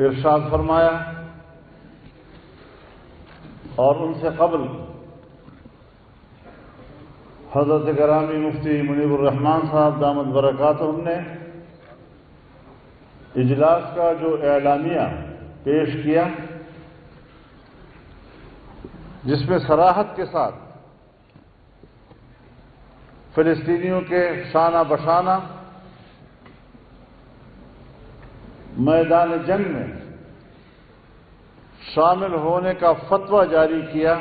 ارشاد فرمایا اور ان سے قبل حضرت گرامی مفتی منیب الرحمان صاحب دامت برکاتہم نے اجلاس کا جو اعلامیہ پیش کیا، جس میں صراحت کے ساتھ فلسطینیوں کے شانہ بشانہ میدان جنگ میں شامل ہونے کا فتویٰ جاری کیا،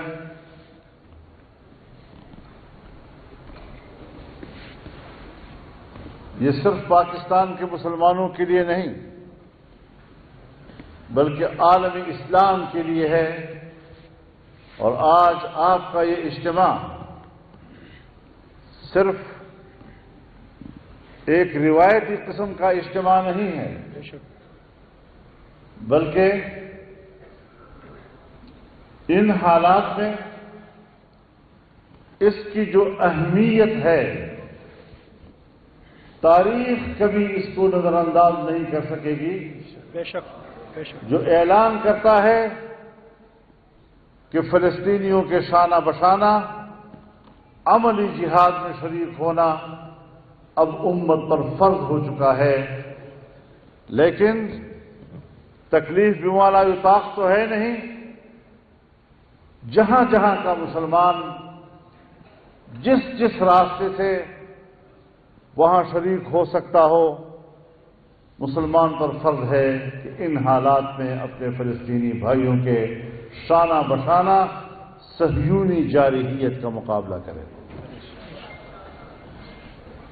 یہ صرف پاکستان کے مسلمانوں کے لیے نہیں بلکہ عالمی اسلام کے لیے ہے۔ اور آج آپ کا یہ اجتماع صرف ایک روایتی قسم کا اجتماع نہیں ہے، بلکہ ان حالات میں اس کی جو اہمیت ہے تاریخ کبھی اس کو نظر انداز نہیں کر سکے گی۔ بے شک بے شک۔ جو اعلان کرتا ہے کہ فلسطینیوں کے شانہ بشانہ عملی جہاد میں شریک ہونا اب امت پر فرض ہو چکا ہے، لیکن تکلیف بمالا یطاق تو ہے نہیں۔ جہاں جہاں کا مسلمان جس جس راستے سے وہاں شریک ہو سکتا ہو، مسلمان پر فرض ہے کہ ان حالات میں اپنے فلسطینی بھائیوں کے شانہ بشانہ صہیونی جارحیت کا مقابلہ کرے۔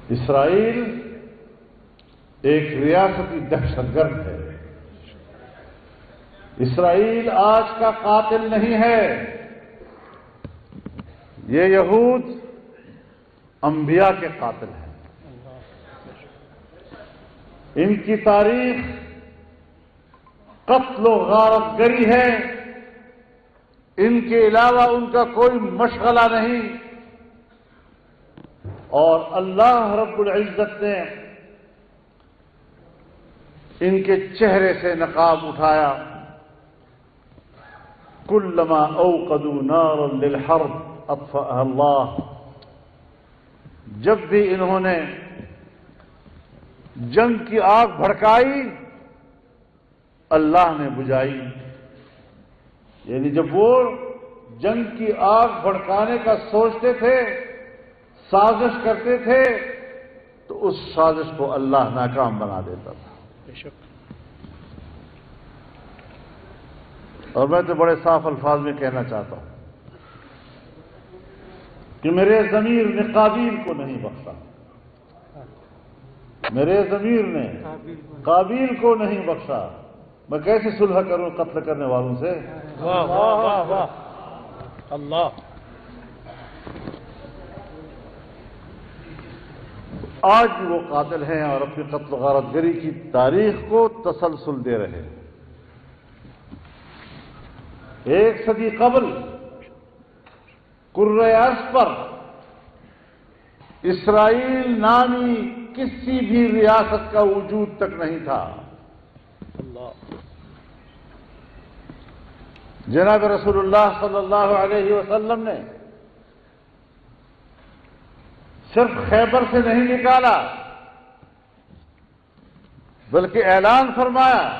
اسرائیل ایک ریاستی دہشت گرد ہے۔ اسرائیل آج کا قاتل نہیں ہے۔ یہ یہود انبیاء کے قاتل ہیں۔ ان کی تاریخ قتل و غارت گری ہے، ان کے علاوہ ان کا کوئی مشغلہ نہیں۔ اور اللہ رب العزت نے ان کے چہرے سے نقاب اٹھایا۔ کلما اوقدوا نارا للحرب اطفأها اللہ، جب بھی انہوں نے جنگ کی آگ بھڑکائی اللہ نے بجھائی۔ یعنی جب وہ جنگ کی آگ بھڑکانے کا سوچتے تھے، سازش کرتے تھے، تو اس سازش کو اللہ ناکام بنا دیتا تھا۔ بے شک۔ اور میں تو بڑے صاف الفاظ میں کہنا چاہتا ہوں کہ میرے ضمیر نے قابیل کو نہیں بخشا، میرے ضمیر نے قابیل کو نہیں بخشا۔ میں کیسے صلح کروں قتل کرنے والوں سے؟ واہ واہ واہ واہ اللہ۔ آج بھی وہ قاتل ہیں اور اپنی قتل و غارت گری کی تاریخ کو تسلسل دے رہے ہیں۔ ایک صدی قبل کرۂ ارض پر اسرائیل نامی کسی بھی ریاست کا وجود تک نہیں تھا۔ جناب رسول اللہ صلی اللہ علیہ وسلم نے صرف خیبر سے نہیں نکالا بلکہ اعلان فرمایا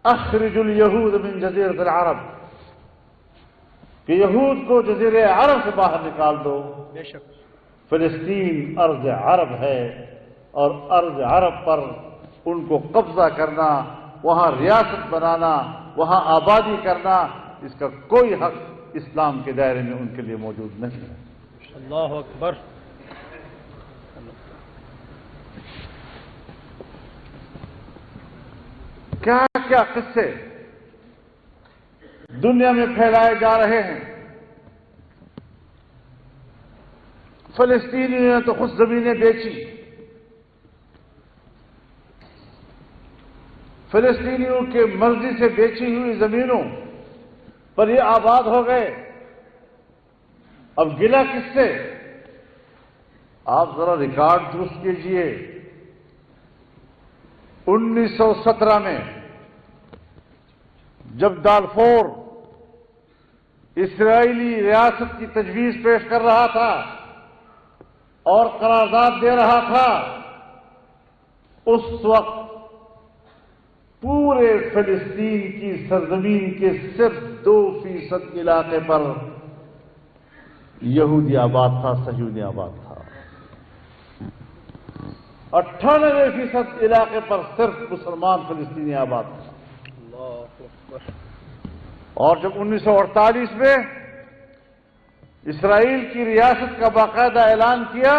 اخرج الیہود من جزیرۃ العرب، کہ یہود کو جزیرہ عرب سے باہر نکال دو۔ بے شک۔ فلسطین ارض عرب ہے اور ارض عرب پر ان کو قبضہ کرنا، وہاں ریاست بنانا، وہاں آبادی کرنا، اس کا کوئی حق اسلام کے دائرے میں ان کے لیے موجود نہیں ہے۔ اللہ اکبر۔ کیا کیا قصے دنیا میں پھیلائے جا رہے ہیں۔ فلسطینیوں نے تو خود زمینیں بیچی، فلسطینیوں کے مرضی سے بیچی ہوئی زمینوں پر یہ آباد ہو گئے۔ اب گلہ کس سے؟ آپ ذرا ریکارڈ درست کیجئے۔ 1917 میں جب دالفور اسرائیلی ریاست کی تجویز پیش کر رہا تھا اور قرارداد دے رہا تھا، اس وقت پورے فلسطین کی سرزمین کے صرف 2% علاقے پر یہودی آباد تھا، صہیونی آباد تھا۔ 98% علاقے پر صرف مسلمان فلسطینی آباد تھا۔ اللہ اکبر۔ اور جب 1948 میں اسرائیل کی ریاست کا باقاعدہ اعلان کیا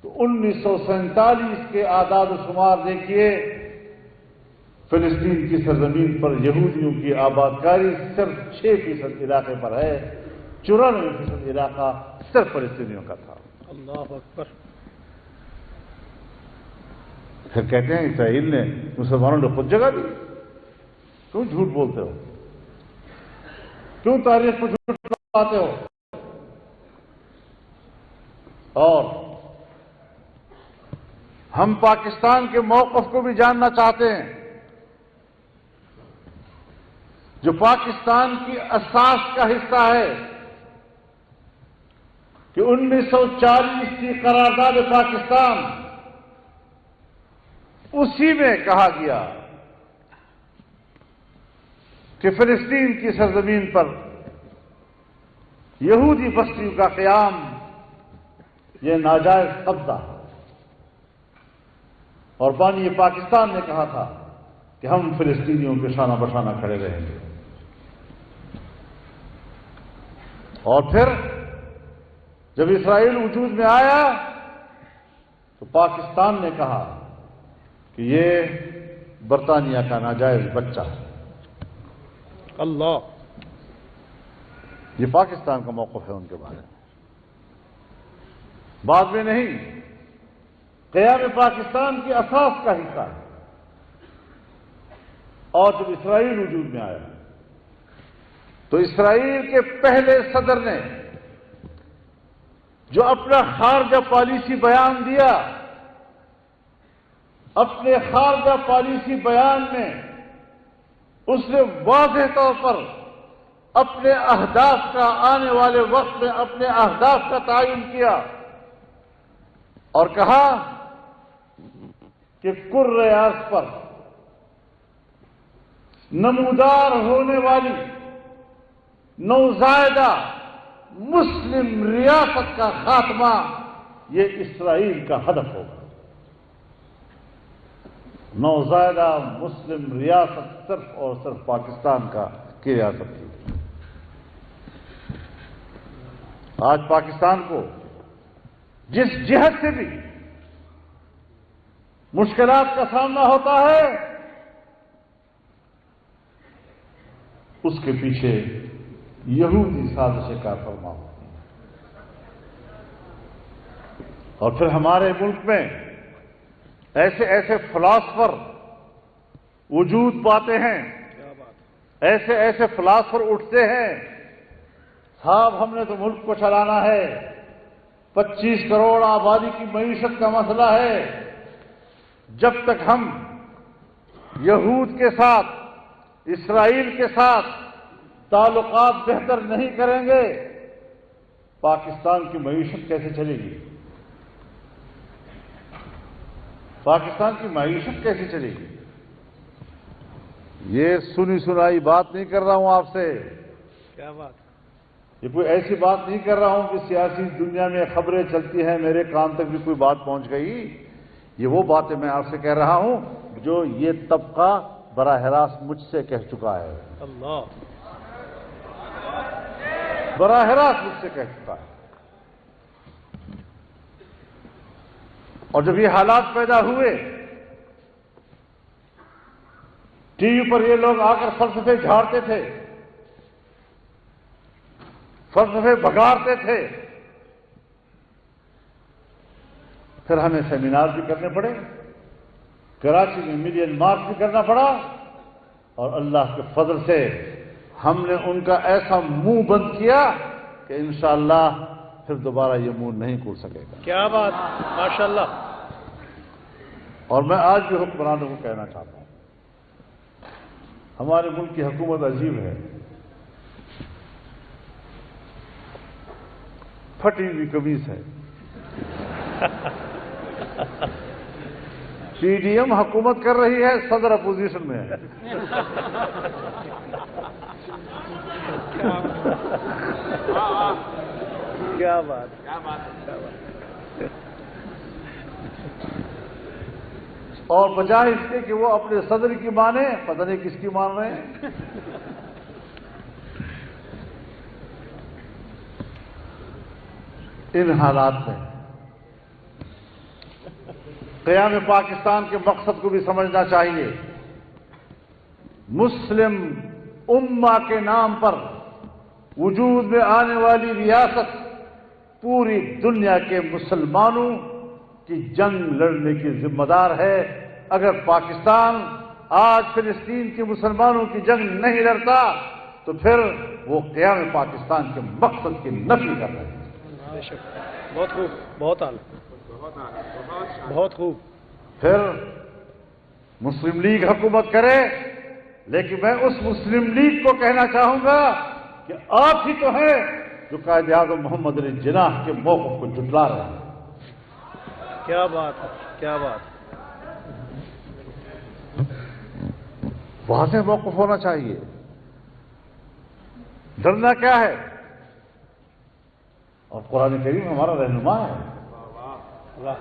تو 1947 کے اعداد و شمار دیکھیے، فلسطین کی سرزمین پر یہودیوں کی آبادکاری صرف 6% علاقے پر ہے، 94% علاقہ صرف فلسطینیوں کا تھا۔ اللہ اکبر۔ پھر کہتے ہیں اسرائیل نے مسلمانوں نے خود جگہ دی۔ کیوں جھوٹ بولتے ہو؟ کیوں تاریخ کو جھوٹ بتاتے ہو؟ اور ہم پاکستان کے موقف کو بھی جاننا چاہتے ہیں، جو پاکستان کی اساس کا حصہ ہے کہ 1940 کی قرارداد پاکستان، اسی میں کہا گیا کہ فلسطین کی سرزمین پر یہودی بستیوں کا قیام یہ ناجائز قبضہ ہے، اور بانی پاکستان نے کہا تھا کہ ہم فلسطینیوں کے شانہ بشانہ کھڑے رہیں گے۔ اور پھر جب اسرائیل وجود میں آیا تو پاکستان نے کہا کہ یہ برطانیہ کا ناجائز بچہ ہے۔ اللہ، یہ پاکستان کا موقف ہے ان کے بارے میں، بعد میں نہیں، قیام پاکستان کی اساس کا حصہ ہے۔ اور جب اسرائیل وجود میں آیا تو اسرائیل کے پہلے صدر نے جو اپنا خارجہ پالیسی بیان دیا، اپنے خارجہ پالیسی بیان میں اس نے واضح طور پر اپنے اہداف کا، آنے والے وقت میں اپنے اہداف کا تعین کیا اور کہا کہ کرۂ ارض پر نمودار ہونے والی نوزائیدہ مسلم ریاست کا خاتمہ یہ اسرائیل کا ہدف ہوگا۔ نوزائیدہ مسلم ریاست صرف اور صرف پاکستان کی ریاست تھی۔ آج پاکستان کو جس جہت سے بھی مشکلات کا سامنا ہوتا ہے، اس کے پیچھے یہودی سازشیں کار فرما ہوتی ہیں۔ اور پھر ہمارے ملک میں ایسے ایسے فلاسفر وجود پاتے ہیں، ایسے ایسے فلاسفر اٹھتے ہیں، صاحب ہم نے تو ملک کو چلانا ہے، 25 کروڑ آبادی کی معیشت کا مسئلہ ہے، جب تک ہم یہود کے ساتھ، اسرائیل کے ساتھ تعلقات بہتر نہیں کریں گے، پاکستان کی معیشت کیسے چلے گی؟ پاکستان کی معیشت کیسے چلے گی؟ یہ سنی سنائی بات نہیں کر رہا ہوں آپ سے، کیا بات، یہ کوئی ایسی بات نہیں کر رہا ہوں کہ سیاسی دنیا میں خبریں چلتی ہیں میرے کان تک بھی کوئی بات پہنچ گئی۔ یہ وہ باتیں میں آپ سے کہہ رہا ہوں جو یہ طبقہ براہ راست مجھ سے کہہ چکا ہے، اللہ، براہ راست مجھ سے کہہ چکا ہے۔ اور جب یہ حالات پیدا ہوئے، ٹی وی پر یہ لوگ آ کر فلسفے جھاڑتے تھے، فلسفے بگاڑتے تھے، پھر ہمیں سیمینار بھی کرنے پڑے، کراچی میں ملین مارچ بھی کرنا پڑا، اور اللہ کے فضل سے ہم نے ان کا ایسا منہ بند کیا کہ انشاءاللہ پھر دوبارہ یہ منہ نہیں کھول سکے گا۔ کیا بات، ماشاءاللہ۔ اور میں آج بھی حکمرانوں کو کہنا چاہتا ہوں، ہمارے ملک کی حکومت عجیب ہے، پھٹی ہوئی قمیص ہے۔ پی ڈی ایم حکومت کر رہی ہے، صدر اپوزیشن میں ہے۔ کیا بات، اور بجائے اس کے کہ وہ اپنے صدر کی مانے، پتہ نہیں کس کی مان رہے ہیں۔ ان حالات میں قیام پاکستان کے مقصد کو بھی سمجھنا چاہیے۔ مسلم امہ کے نام پر وجود میں آنے والی ریاست پوری دنیا کے مسلمانوں کی جنگ لڑنے کی ذمہ دار ہے۔ اگر پاکستان آج فلسطین کے مسلمانوں کی جنگ نہیں لڑتا تو پھر وہ قیام پاکستان کے مقصد کی نفی کر رہے ہیں۔ بے شک، بہت خوب، بہت اعلیٰ، بہت خوب۔ پھر مسلم لیگ حکومت کرے، لیکن میں اس مسلم لیگ کو کہنا چاہوں گا کہ آپ ہی تو ہیں جو قائد اعظم محمد علی جناح کے موقف کو جھٹلا رہے ہیں۔ کیا بات ہے، کیا بات ہے۔ واضح موقف ہونا چاہیے۔ ڈرنا کیا ہے؟ اور قرآن کریم ہمارا رہنما ہے۔ واہ،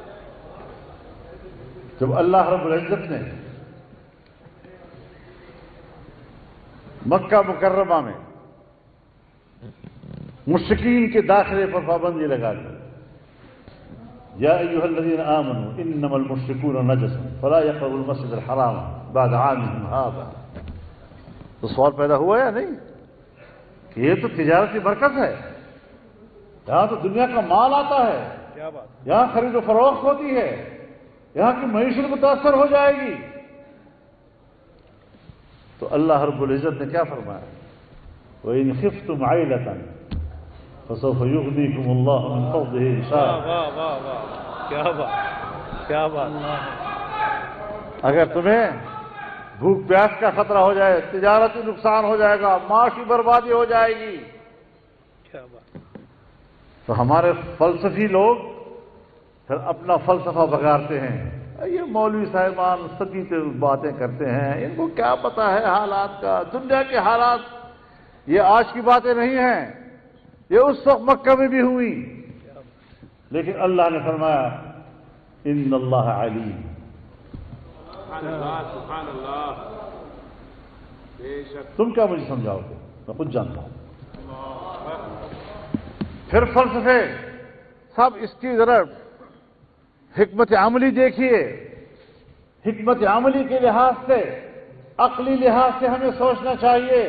جب اللہ رب العزت نے مکہ مکرمہ میں مشرکین کے داخلے پر پابندی لگا دی، یا ایھا الذین آمنوا انما المشرکون نجس فلا یقربوا المسجد الحرام بعد عامهم ھذا، تو سوال پیدا ہوا یا نہیں کہ یہ تو تجارتی مرکز ہے، یہاں تو دنیا کا مال آتا ہے، کیا بات، یہاں خرید و فروخت ہوتی ہے، یہاں کی معیشت متاثر ہو جائے گی۔ تو اللہ رب العزت نے کیا فرمایا؟ وَإِنْ خِفْتُمْ عَيْلَةً فَسَوْفَ يُغْنِيكُمُ اللَّهُ مِنْ فَضْلِهِ إِنْ شَاءَ۔ واہ واہ واہ، کیا بات، کیا بات۔ اگر تمہیں بھوک پیاس کا خطرہ ہو جائے، تجارتی نقصان ہو جائے گا، معاشی بربادی ہو جائے گی، کیا بات، تو ہمارے فلسفی لوگ پھر اپنا فلسفہ بگاڑتے ہیں۔ یہ مولوی صاحبان سبھی سے باتیں کرتے ہیں، ان کو کیا پتا ہے حالات کا، دنیا کے حالات یہ آج کی باتیں نہیں ہیں، یہ اس وقت مکہ میں بھی ہوئی، لیکن اللہ نے فرمایا ان اللہ علیم۔ سبحان اللہ، سبحان اللہ، بے شک۔ تم کیا مجھے سمجھاؤ گے؟ میں خود جانتا ہوں۔ پھر فلسفے سب اس کی ذرا حکمت عملی دیکھیے۔ حکمت عملی کے لحاظ سے، عقلی لحاظ سے ہمیں سوچنا چاہیے،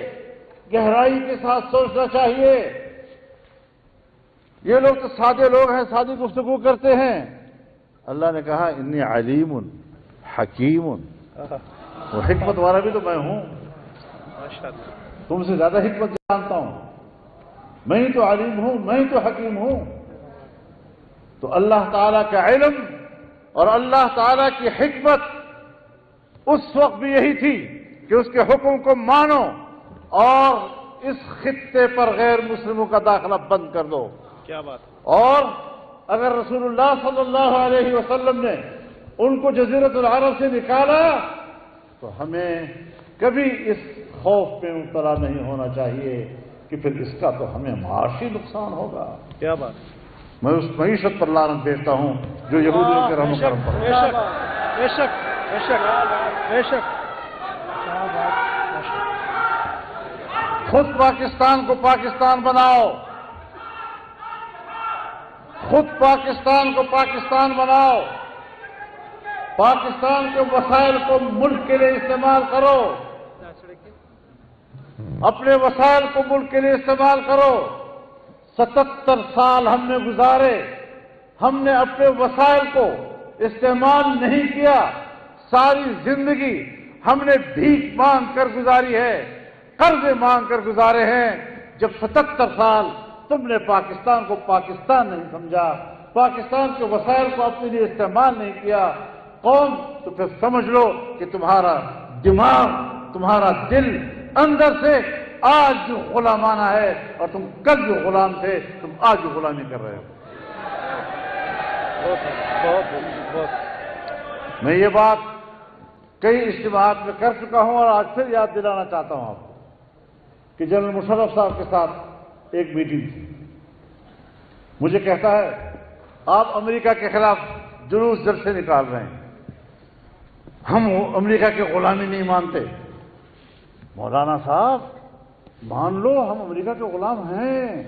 گہرائی کے ساتھ سوچنا چاہیے۔ یہ لوگ تو سادے لوگ ہیں، سادی گفتگو کرتے ہیں۔ اللہ نے کہا انی علیم حکیم، وہ حکمت والا بھی تو میں ہوں، ماشاء اللہ، تم سے زیادہ حکمت جانتا ہوں، میں ہی تو عالم ہوں، میں ہی تو حکیم ہوں۔ تو اللہ تعالیٰ کا علم اور اللہ تعالیٰ کی حکمت اس وقت بھی یہی تھی کہ اس کے حکم کو مانو اور اس خطے پر غیر مسلموں کا داخلہ بند کر دو۔ کیا بات، اور اگر رسول اللہ صلی اللہ علیہ وسلم نے ان کو جزیرۃ العرب سے نکالا تو ہمیں کبھی اس خوف میں مبتلا نہیں ہونا چاہیے کہ پھر اس کا تو ہمیں معاشی نقصان ہوگا۔ کیا بات، میں اس معیشت پر لعنت بھیجتا ہوں جو یہودیوں کے رحم و کرم پر۔ بے شک، بے شک، بے شک، بے شک، کیا بات، ماشاء اللہ۔ خود پاکستان کو پاکستان بناؤ، خود پاکستان کو پاکستان بناؤ، پاکستان کے وسائل کو ملک کے لیے استعمال کرو، اپنے وسائل کو ملک کے لیے استعمال کرو۔ 77 سال ہم نے گزارے، ہم نے اپنے وسائل کو استعمال نہیں کیا، ساری زندگی ہم نے بھیک مانگ کر گزاری ہے، قرضے مانگ کر گزارے ہیں۔ جب 77 سال تم نے پاکستان کو پاکستان نہیں سمجھا، پاکستان کے وسائل کو اپنے لیے استعمال نہیں کیا قوم، تو پھر سمجھ لو کہ تمہارا دماغ تمہارا دل اندر سے آج جو غلامانہ ہے، اور تم کل جو غلام تھے، تم آج جو غلامی کر رہے ہو۔ میں یہ بات کئی اجتماعات میں کر چکا ہوں اور آج پھر یاد دلانا چاہتا ہوں آپ کو کہ جنرل مشرف صاحب کے ساتھ ایک میٹنگ تھی۔ مجھے کہتا ہے آپ امریکہ کے خلاف جلوس جلسے نکال رہے ہیں، ہم امریکہ کی غلامی نہیں مانتے۔ مولانا صاحب مان لو ہم امریکہ کے غلام ہیں،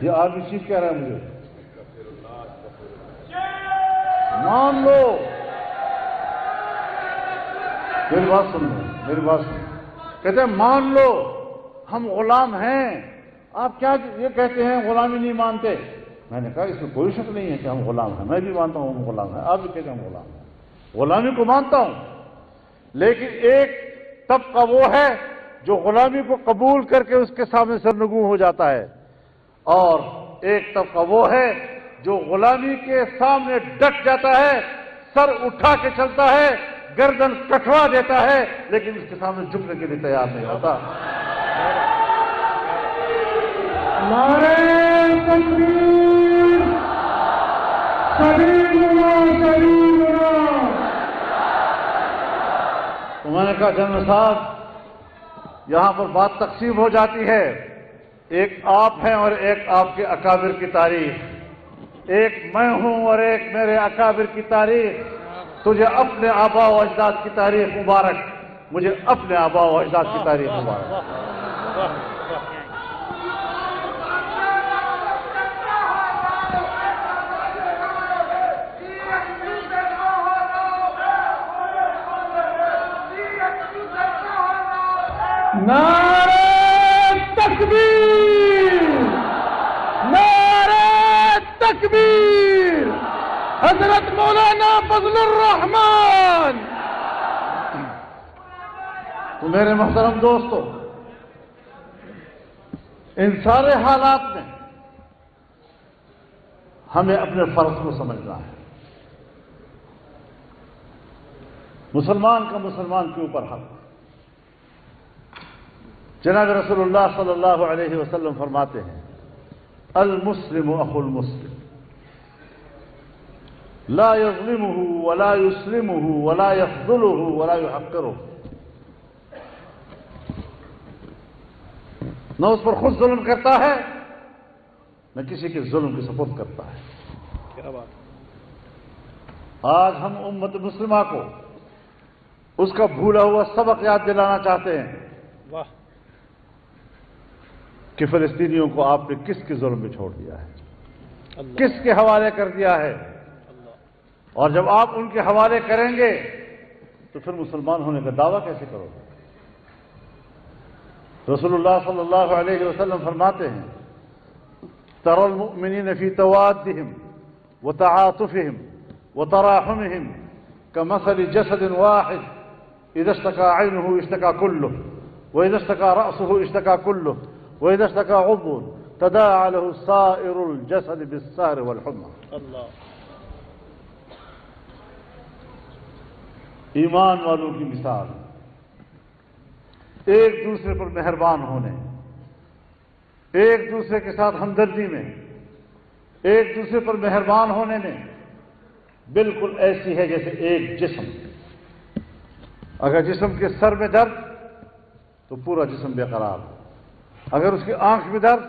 یہ آج بھی چیز کہہ رہا ہے مجھے، مان لو۔ میری بات سن لو، میری بات سن لو۔ کہتے ہیں مان لو ہم غلام ہیں، آپ کیا یہ کہتے ہیں غلامی نہیں مانتے؟ میں نے کہا اس میں کوئی شک نہیں ہے کہ ہم غلام ہیں، میں بھی مانتا ہوں ہم غلام ہیں، آپ بھی کہتے ہیں ہم غلام ہیں، غلامی کو مانتا ہوں، لیکن ایک طبقہ وہ ہے جو غلامی کو قبول کر کے اس کے سامنے سرنگوں ہو جاتا ہے، اور ایک طبقہ وہ ہے جو غلامی کے سامنے ڈٹ جاتا ہے، سر اٹھا کے چلتا ہے، گردن کٹوا دیتا ہے، لیکن اس کے سامنے جھکنے کے لیے تیار نہیں ہوتا۔ نعرہ تکبیر، سبیلنا سبیلنا۔ تو میں نے کہا جنرل صاحب یہاں پر بات تقسیم ہو جاتی ہے، ایک آپ ہیں اور ایک آپ کے اکابر کی تاریخ، ایک میں ہوں اور ایک میرے اکابر کی تاریخ۔ تجھے اپنے آبا و اجداد کی تاریخ مبارک، مجھے اپنے آبا و اجداد کی تاریخ مبارک۔ نعرہ تکبیر، نعرہ تکبیر، حضرت مولانا فضل الرحمان۔ تو میرے محترم دوستو، ان سارے حالات میں ہمیں اپنے فرض کو سمجھنا ہے۔ مسلمان کا مسلمان کے اوپر حق۔ جناب رسول اللہ صلی اللہ علیہ وسلم فرماتے ہیں المسلم اخو المسلم لا يظلمه ولا يسلمه ولا يخذله ولا يحقره۔ نہ اس پر خود ظلم کرتا ہے، نہ کسی کے ظلم کی سپرد کرتا ہے۔ کیا بات۔ آج ہم امت مسلمہ کو اس کا بھولا ہوا سبق یاد دلانا چاہتے ہیں واہ، کہ فلسطینیوں کو آپ نے کس کے ظلم میں چھوڑ دیا ہے، اللہ کس کے حوالے کر دیا ہے، اللہ۔ اور جب آپ ان کے حوالے کریں گے تو پھر مسلمان ہونے کا دعویٰ کیسے کرو گے؟ رسول اللہ صلی اللہ علیہ وسلم فرماتے ہیں ترى المؤمنین فی توادہم وتعاطفہم وتراحمہم کمثل جسد واحد اذا اشتكى عینہ اشتكى کلہ واذا اشتكى رأسہ اشتكى کلہ واذا اشتكى عضو تداعى له سائر الجسد بالسهر والحمى۔ اللہ، ایمان والوں کی مثال ایک دوسرے پر مہربان ہونے، ایک دوسرے کے ساتھ ہمدردی میں، ایک دوسرے پر مہربان ہونے میں بالکل ایسی ہے جیسے ایک جسم، اگر جسم کے سر میں درد تو پورا جسم بے قرار، اگر اس کی آنکھ میں درد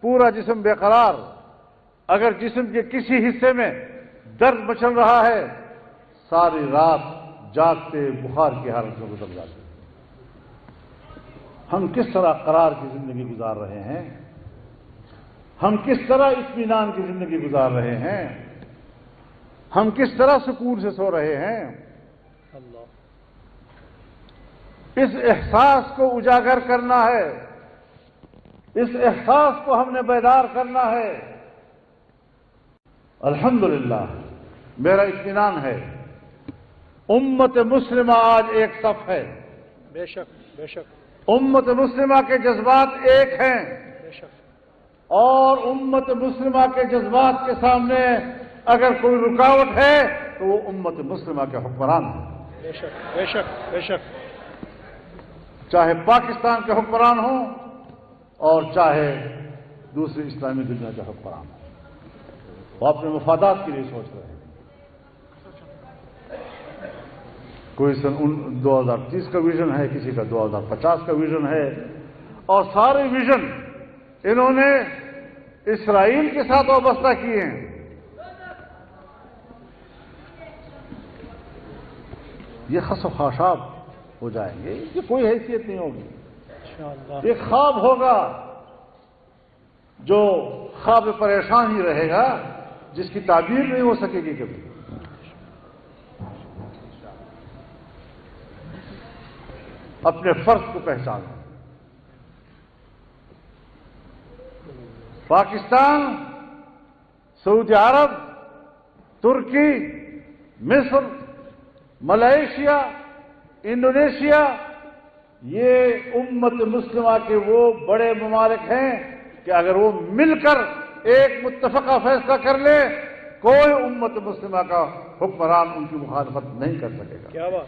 پورا جسم بے قرار، اگر جسم کے کسی حصے میں درد مچل رہا ہے ساری رات جاگتے بخار کی حالت میں گزر جاتے ہیں۔ ہم کس طرح قرار کی زندگی گزار رہے ہیں، ہم کس طرح اطمینان کی زندگی گزار رہے ہیں، ہم کس طرح سکون سے سو رہے ہیں۔ اللہ، اس احساس کو اجاگر کرنا ہے، اس احساس کو ہم نے بیدار کرنا ہے۔ الحمدللہ میرا اطمینان ہے امت مسلمہ آج ایک صف ہے، بے شک بے شک امت مسلمہ کے جذبات ایک ہیں، بے شک۔ اور امت مسلمہ کے جذبات کے سامنے اگر کوئی رکاوٹ ہے تو وہ امت مسلمہ کے حکمران ہیں۔ بے شک بے شک بے شک. چاہے پاکستان کے حکمران ہوں اور چاہے دوسری اسلامی دنیا کے حکمران ہوں، وہ اپنے مفادات کے لیے سوچ رہے ہیں. کوئی سن 2030 کا ویژن ہے، کسی کا 2050 کا ویژن ہے، اور سارے ویژن انہوں نے اسرائیل کے ساتھ وابستہ کیے ہیں. یہ خس و خاشاب ہو جائیں گے، یہ کوئی حیثیت نہیں ہوگی. انشاءاللہ. ایک خواب ہوگا جو خواب پریشان ہی رہے گا، جس کی تعبیر نہیں ہو سکے گی کبھی. اپنے فرض کو پہچانو. پاکستان، سعودی عرب، ترکی، مصر، ملائیشیا، انڈونیشیا، یہ امت مسلمہ کے وہ بڑے ممالک ہیں کہ اگر وہ مل کر ایک متفقہ فیصلہ کر لے، کوئی امت مسلمہ کا حکمران ان کی مخالفت نہیں کر سکے گا. کیا بات.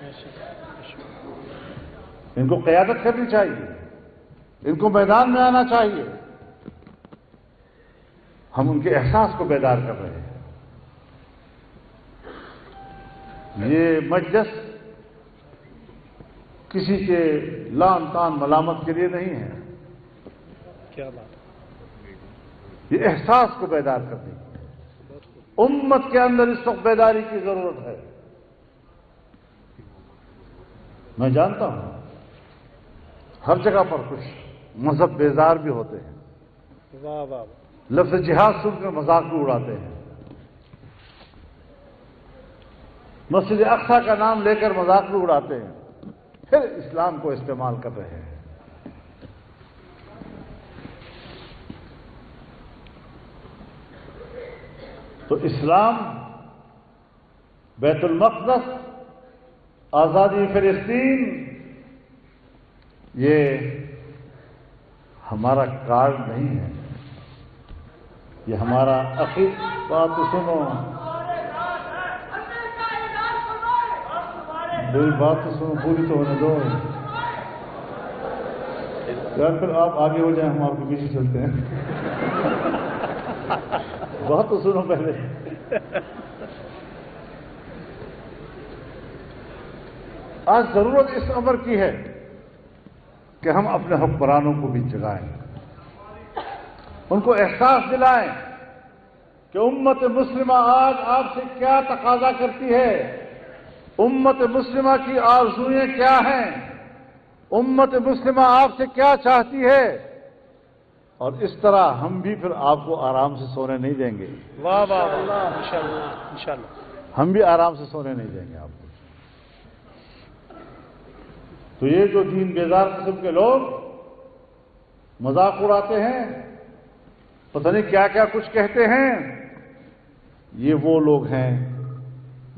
ان کو قیادت کرنی چاہیے، ان کو میدان میں آنا چاہیے. ہم ان کے احساس کو بیدار کر رہے ہیں. یہ مجلس کسی کے لان تان ملامت کے لیے نہیں ہے. کیا بات. یہ احساس کو بیدار کرنے کی امت کے اندر اس وقت بیداری کی ضرورت ہے. میں جانتا ہوں ہر جگہ پر کچھ مذہب بیزار بھی ہوتے ہیں. واہ واہ. لفظ جہاد سن کر مذاق بھی اڑاتے ہیں. مسجد اقصی کا نام لے کر مذاق بھی اڑاتے ہیں، پھر اسلام کو استعمال کر رہے ہیں. تو اسلام، بیت المقدس، آزادی فلسطین، یہ ہمارا کارڈ نہیں ہے، یہ ہمارا عقید. بات تو سنو، میری بات تو سنو، پوری تو ہونے دو یار، پھر آپ آگے ہو جائیں، ہم آپ کے پیچھے چلتے ہیں. بات تو سنو پہلے. آج ضرورت اس امر کی ہے کہ ہم اپنے حکمرانوں کو بھی جگائیں، ان کو احساس دلائیں کہ امت مسلمہ آج آپ سے کیا تقاضا کرتی ہے، امت مسلمہ کی آرزوئیں کیا ہیں، امت مسلمہ آپ سے کیا چاہتی ہے. اور اس طرح ہم بھی پھر آپ کو آرام سے سونے نہیں دیں گے. واہ واہ. انشاءاللہ انشاءاللہ. ہم بھی آرام سے سونے نہیں دیں گے آپ کو. تو یہ جو دین بیزار قسم کے لوگ مذاق اڑاتے ہیں، پتہ نہیں کیا کیا کچھ کہتے ہیں، یہ وہ لوگ ہیں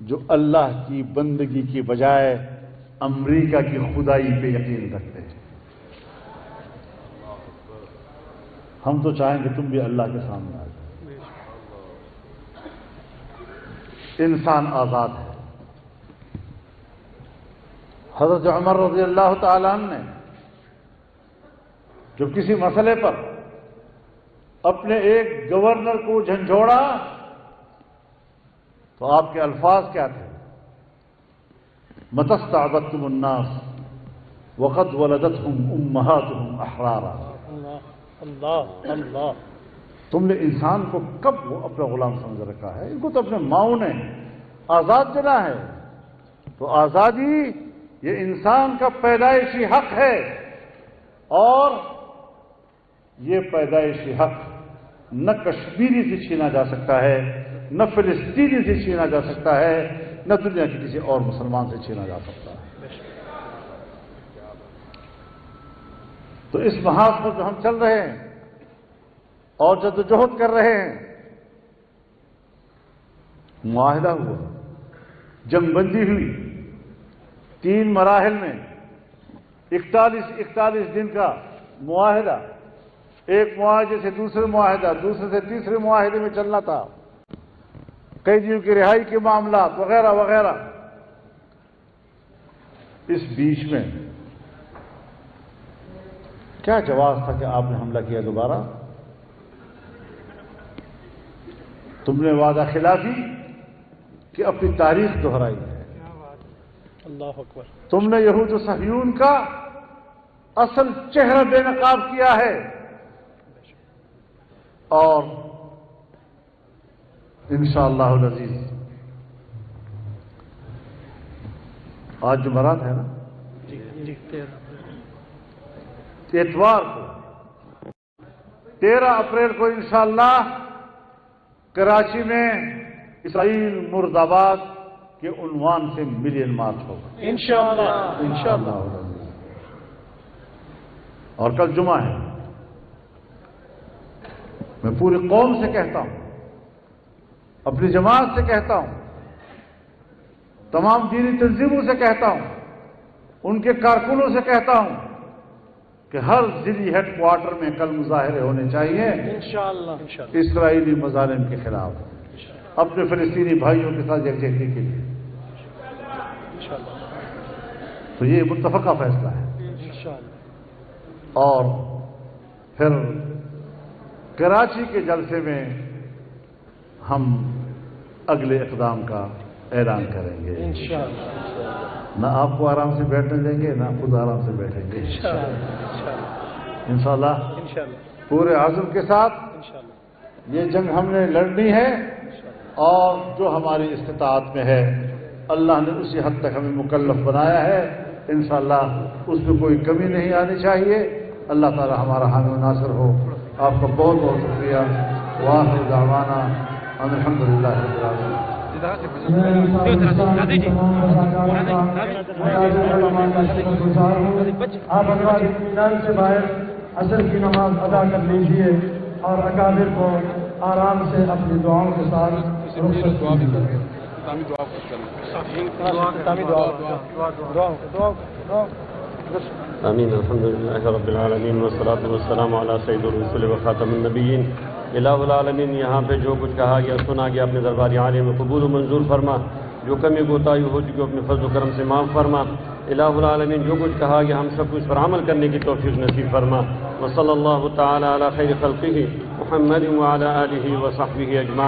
جو اللہ کی بندگی کی بجائے امریکہ کی خدائی پہ یقین رکھتے ہیں. ہم تو چاہیں گے تم بھی اللہ کے سامنے آ جاؤ. انسان آزاد ہے. حضرت عمر رضی اللہ تعالیٰ عنہ نے جب کسی مسئلے پر اپنے ایک گورنر کو جھنجھوڑا تو آپ کے الفاظ کیا تھے؟ متی استعبدتم الناس وقد ولدتهم امہاتهم احرارا. اللہ اللہ. تم نے انسان کو کب وہ اپنا غلام سمجھ رکھا ہے؟ ان کو تو اپنے ماؤں نے آزاد چنا ہے. تو آزادی یہ انسان کا پیدائشی حق ہے، اور یہ پیدائشی حق نہ کشمیری سے چھینا جا سکتا ہے، نہ فلسطینی سے چھینا جا سکتا ہے، نہ دنیا کے کسی اور مسلمان سے چھینا جا سکتا ہے. تو اس محاذ پر جو ہم چل رہے ہیں اور جدوجہد کر رہے ہیں، معاہدہ ہوا، جنگ بندی ہوئی 3 مراحل میں، 41 دن کا معاہدہ، ایک معاہدے سے دوسرے معاہدہ، دوسرے سے تیسرے معاہدے میں چلنا تھا، قیدیوں کی رہائی کے معاملات وغیرہ وغیرہ. اس بیچ میں کیا جواز تھا کہ آپ نے حملہ کیا دوبارہ؟ تم نے وعدہ خلافی کہ اپنی تاریخ دہرائی ہے. اللہ اکبر. تم نے یہود و صہیون کا اصل چہرہ بے نقاب کیا ہے. اور انشاءاللہ العزیز آج جمعرات ہے نا، اتوار کو 13 اپریل کو انشاءاللہ کراچی میں اسرائیل مرد آباد کے عنوان سے ملین مارچ ہوگا انشاءاللہ. اور کل جمعہ ہے. میں پوری قوم سے کہتا ہوں، اپنی جماعت سے کہتا ہوں، تمام دینی تنظیموں سے کہتا ہوں، ان کے کارکنوں سے کہتا ہوں کہ ہر ضلعی ہیڈ کوارٹر میں کل مظاہرے ہونے چاہیے انشاءاللہ اسرائیلی مظالم کے خلاف، اپنے فلسطینی بھائیوں کے ساتھ یکجہتی کے لیے. تو یہ متفقہ فیصلہ ہے. اور پھر کراچی کے جلسے میں ہم اگلے اقدام کا اعلان کریں گے. نہ آپ کو آرام سے بیٹھنے دیں گے، نہ خود آرام سے بیٹھیں گے انشاءاللہ. پورے عزم کے ساتھ یہ جنگ ہم نے لڑنی ہے، اور جو ہماری استطاعت میں ہے اللہ نے اسی حد تک ہمیں مکلف بنایا ہے. انشاءاللہ اس میں کوئی کمی نہیں آنی چاہیے. اللہ تعالی ہمارا حامی و ناصر ہو. آپ کا بہت بہت شکریہ. وآخر دعوانا ان الحمدللہ رب العالمین. آپ حضرات اطمینان سے باہر عصر کی نماز ادا کر لیجیے اور اکابر کو آرام سے اپنی دعاؤں کے ساتھ آمین. الحمدللہ رب العالمین والصلاة والسلام علی سید الرسول و خاتم النبیین. الہ العالمین، یہاں پہ جو کچھ کہا گیا سنا گیا اپنے دربار عالی میں قبول و منظور فرما. جو کمی کوتاہی ہو چکی اپنے فضل و کرم سے معاف فرما. الہ العالمین، جو کچھ کہا گیا ہم سب کو اس پر عمل کرنے کی توفیق نصیب فرما. وصلی اللہ تعالی علی خیر خلقہ محمد وعلی آلہ وصحبہ اجمعین.